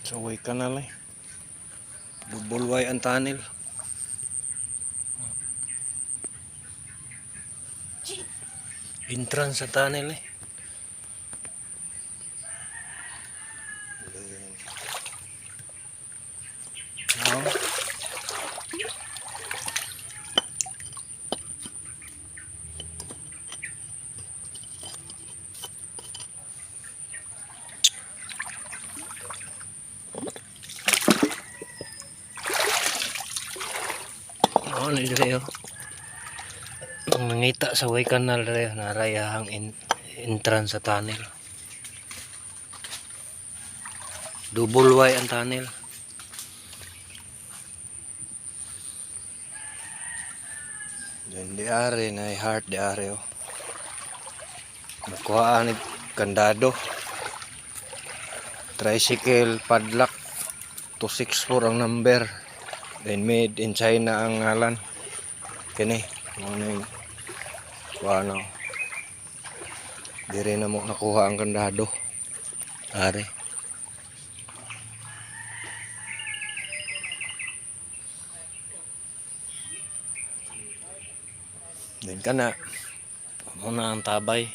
Saway kanal eh. Dubulway ang tunnel. Entrance sa tunnel eh. Now, ano dire yo. Ang mangita sa way kanal dire narayahang entrance sa tunnel. Double Y ang tunnel. Then di are na heart di are oh. Nakuha ni kandado. Tricycle padlock 264 ang number. Then made in China ang ngalan. Kini ano ano. Dire na mo nakuha ang kandado. Are. Then kana muna ang tabay.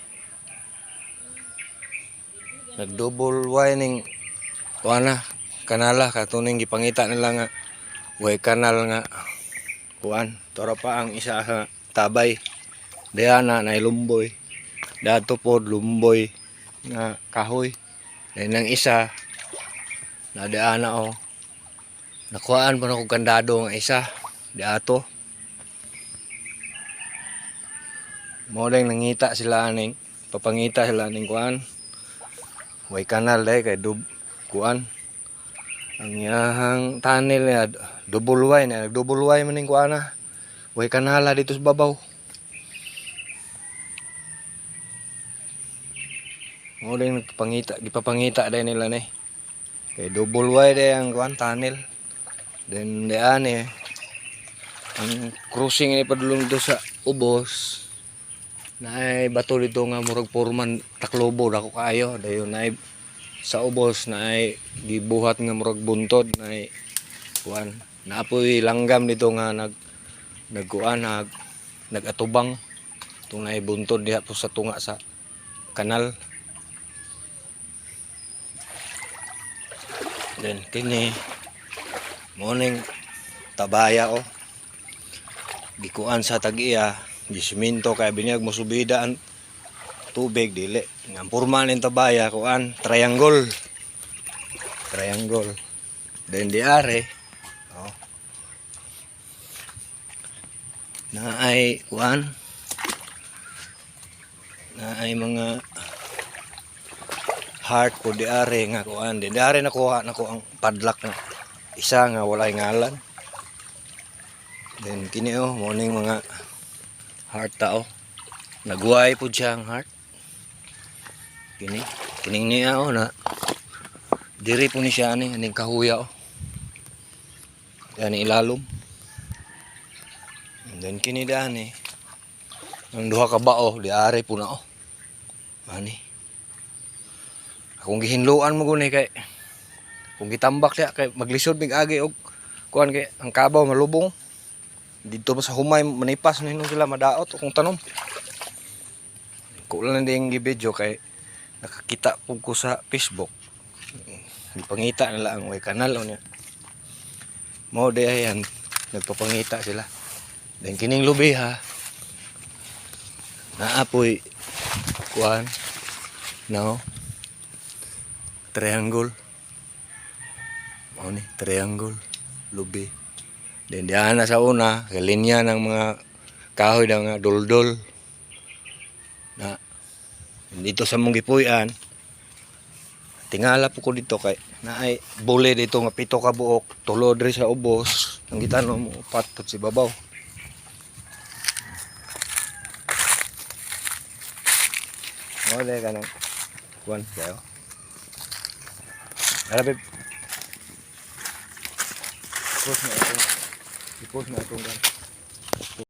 Nag-double wining kuana kanala katuning gipangita nila nga way kanal nga kuan toro pa ang isa sa tabay diana na lumboy dato pod lumboy nga kahoy then ang isa na diana oh nakuhaan pa na kog kandado nga isa diato mo ding nangita sila aning papangita sila aning kuan way kanal day kay kuan ang yahang tunnel niya double Y na double Y maning kuana way kanala dito sa babaw mo ding nagpangita gipapangita day nila ni kay double Y day ang kuan tunnel then dian eh ang crossing ni padulong dito sa ubos naay bato dito nga murag porman Taclobo dako kaayo dayon naay sa ubos naay gibuhat nga murag buntod naay kuan naapoy langgam dito nga nagkuan nagatubang tunay buntod diha po sa tunga sa kanal then kini morning tabaya oh gikuan sa tag-iya gisemento kay binyag mosubida ang tubig dili nga porma ning tabaya kuan triangle then di are oh na ay kuan na ay mga heart po di are nga kuan di are nakuha nako ang padlock nga isa nga walay ngalan then kini oh morning mga heart tao nagway po siya ang heart kining niya oh na diri po ni siya aning kahuya oh yan ilalom and then kini dani ang duha ka bao di are po na oh ani akong gihinluan mo guni kay kung gitambak siya kay maglisod mig agi og kuan kay ang kabaw malubong dito sa humay manipas na hinong sila madaot o kung tanom ko lang din yung video kay nakakita po ko sa Facebook ipangita nila ang way kanal o niya mo de ayan nagpapangita sila then kining lubi ha naapoy kuan no triangle mo ni triangle lubi then diyan na sa una linya ng mga kahoy ng doldol na dito sa mong gipuy-an tingala po ko dito kay naay bule dito nga 7 ka buok tulo diri sa ubos ang gitanom mo upat pud si babaw ole kanang kuan kayo arabe post na itong gan